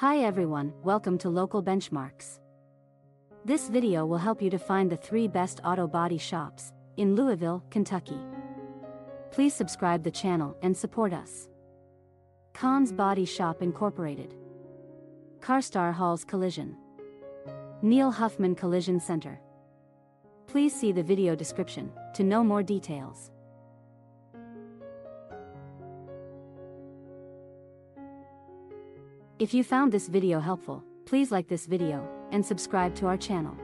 Hi everyone, welcome to Local Benchmarks. This video will help you to find the 3 best auto body shops in Louisville, Kentucky. Please subscribe the channel and support us. Conn's Body Shop Incorporated. Carstar Halls Collision. Neil Huffman Collision Center. Please see the video description to know more details. If you found this video helpful, please like this video and subscribe to our channel.